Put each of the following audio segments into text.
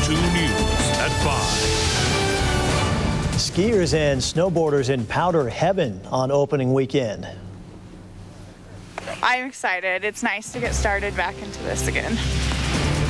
2 News at 5. Skiers and snowboarders in powder heaven on opening weekend. I'm excited. It's nice to get started back into this again.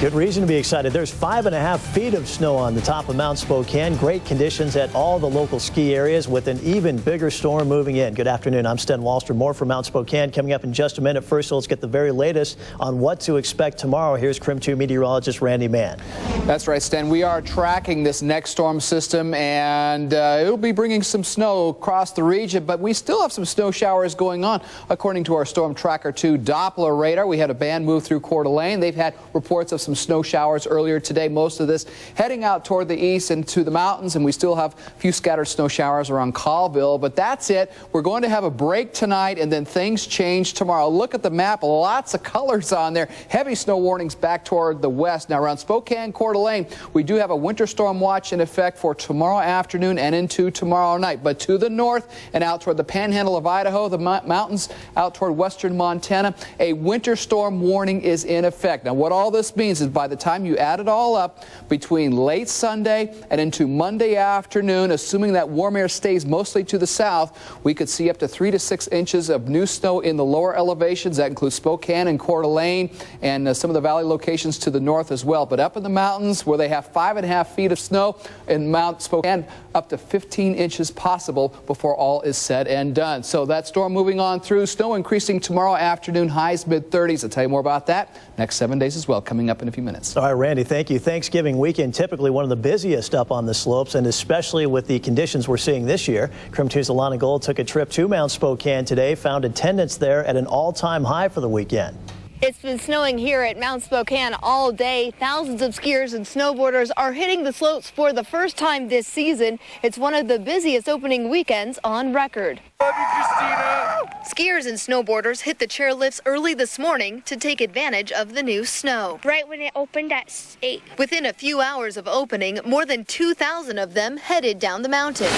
Good reason to be excited. There's 5.5 feet of snow on the top of Mount Spokane. Great conditions at all the local ski areas with an even bigger storm moving in. Good afternoon. I'm Sten Wallstrom. More from Mount Spokane coming up in just a minute. First, let's get the very latest on what to expect tomorrow. Here's KRIM 2 meteorologist Randy Mann. That's right, Sten. We are tracking this next storm system, and it'll be bringing some snow across the region, but we still have some snow showers going on. According to our Storm Tracker 2 Doppler radar, we had a band move through Coeur d'Alene. They've had reports of some snow showers earlier today. Most of this heading out toward the east and to the mountains, and we still have a few scattered snow showers around Colville, but that's it. We're going to have a break tonight, and then things change tomorrow. Look at the map. Lots of colors on there. Heavy snow warnings back toward the west. Now, around Spokane, Coeur d'Alene, we do have a winter storm watch in effect for tomorrow afternoon and into tomorrow night. But to the north and out toward the panhandle of Idaho, the mountains out toward western Montana, a winter storm warning is in effect. Now, what all this means is by the time you add it all up, between late Sunday and into Monday afternoon, assuming that warm air stays mostly to the south, we could see up to 3 to 6 inches of new snow in the lower elevations. That includes Spokane and Coeur d'Alene and some of the valley locations to the north as well. But up in the mountains where they have 5.5 feet of snow in Mount Spokane, up to 15 inches possible before all is said and done. So that storm moving on through, snow increasing tomorrow afternoon, highs mid-30s. I'll tell you more about that next 7 days as well, coming up in a few minutes. All right, Randy, thank you. Thanksgiving weekend, typically one of the busiest up on the slopes, and especially with the conditions we're seeing this year. KRIM 2's Alana Gold took a trip to Mount Spokane today, found attendance there at an all-time high for the weekend. It's been snowing here at Mount Spokane all day. Thousands of skiers and snowboarders are hitting the slopes for the first time this season. It's one of the busiest opening weekends on record. Love you, Christina. Skiers and snowboarders hit the chairlifts early this morning to take advantage of the new snow. Right when it opened at 8. Within a few hours of opening, more than 2,000 of them headed down the mountain.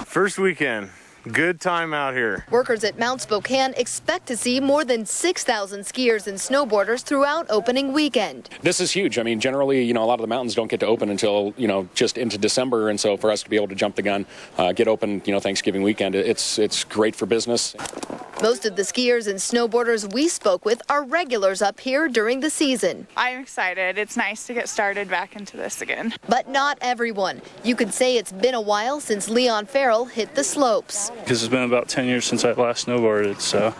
First weekend. Good time out here. Workers at Mount Spokane expect to see more than 6,000 skiers and snowboarders throughout opening weekend. This is huge. I mean, generally, a lot of the mountains don't get to open until, just into December. And so for us to be able to jump the gun, get open, Thanksgiving weekend, it's great for business. Most of the skiers and snowboarders we spoke with are regulars up here during the season. I'm excited. It's nice to get started back into this again. But not everyone. You could say it's been a while since Leon Farrell hit the slopes. Because it's been about 10 years since I last snowboarded, so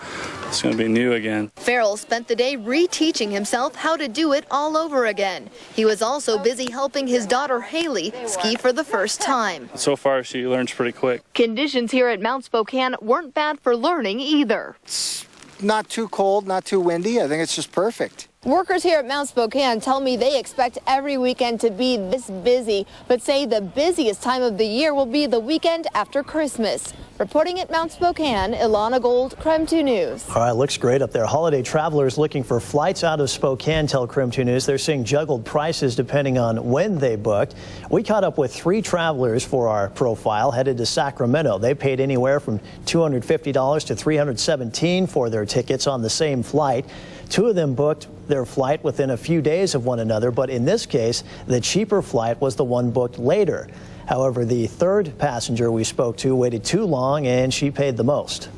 it's going to be new again. Farrell spent the day reteaching himself how to do it all over again. He was also busy helping his daughter Haley ski for the first time. So far, she learns pretty quick. Conditions here at Mount Spokane weren't bad for learning either. It's not too cold, not too windy. I think it's just perfect. Workers here at Mount Spokane tell me they expect every weekend to be this busy, but say the busiest time of the year will be the weekend after Christmas. Reporting at Mount Spokane, Ilana Gold, KRIM 2 News. All right, looks great up there. Holiday travelers looking for flights out of Spokane tell KRIM 2 News they're seeing juggled prices depending on when they booked. We caught up with 3 travelers for our profile headed to Sacramento. They paid anywhere from $250 to $317 for their tickets on the same flight. 2 of them booked their flight within a few days of one another, but in this case, the cheaper flight was the one booked later. However, the 3rd passenger we spoke to waited too long, and she paid the most.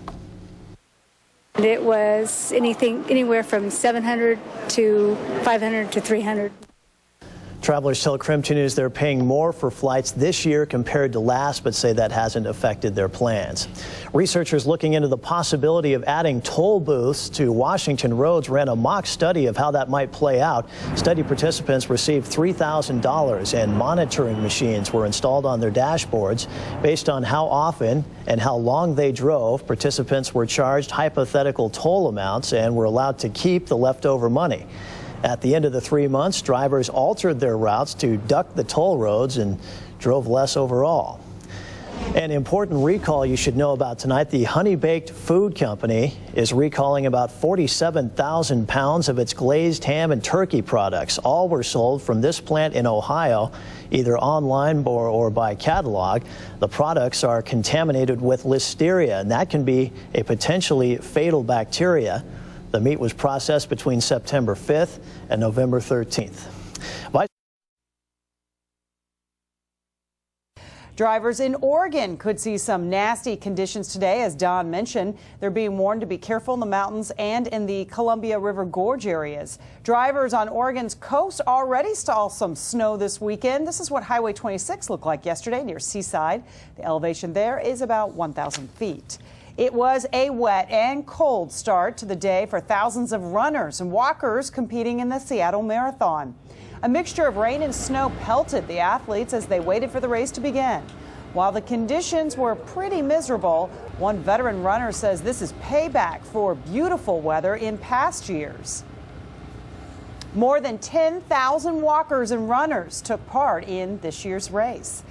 It was anywhere from $700 to $500 to $300. Travelers tell KRIM 2 News they're paying more for flights this year compared to last, but say that hasn't affected their plans. Researchers looking into the possibility of adding toll booths to Washington roads ran a mock study of how that might play out. Study participants received $3,000 and monitoring machines were installed on their dashboards. Based on how often and how long they drove, participants were charged hypothetical toll amounts and were allowed to keep the leftover money. At the end of the 3 months, drivers altered their routes to duck the toll roads and drove less overall. An important recall you should know about tonight. The Honey Baked Food Company is recalling about 47,000 pounds of its glazed ham and turkey products. All were sold from this plant in Ohio, either online or by catalog. The products are contaminated with listeria, and that can be a potentially fatal bacteria. The meat was processed between September 5th and November 13th. Drivers in Oregon could see some nasty conditions today. As Don mentioned, they're being warned to be careful in the mountains and in the Columbia River Gorge areas. Drivers on Oregon's coast already saw some snow this weekend. This is what Highway 26 looked like yesterday near Seaside. The elevation there is about 1,000 feet. It was a wet and cold start to the day for thousands of runners and walkers competing in the Seattle Marathon. A mixture of rain and snow pelted the athletes as they waited for the race to begin. While the conditions were pretty miserable, one veteran runner says this is payback for beautiful weather in past years. More than 10,000 walkers and runners took part in this year's race.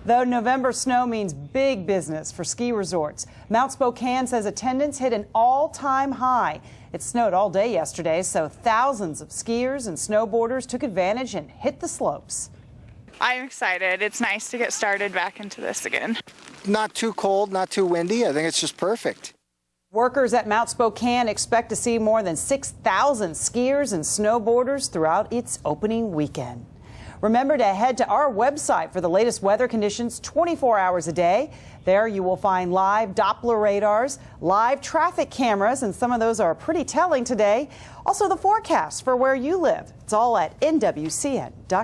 Though November snow means big business for ski resorts, Mount Spokane says attendance hit an all-time high. It snowed all day yesterday, so thousands of skiers and snowboarders took advantage and hit the slopes. I'm excited. It's nice to get started back into this again. Not too cold, not too windy. I think it's just perfect. Workers at Mount Spokane expect to see more than 6,000 skiers and snowboarders throughout its opening weekend. Remember to head to our website for the latest weather conditions 24 hours a day. There you will find live Doppler radars, live traffic cameras, and some of those are pretty telling today. Also the forecast for where you live. It's all at nwcn.com.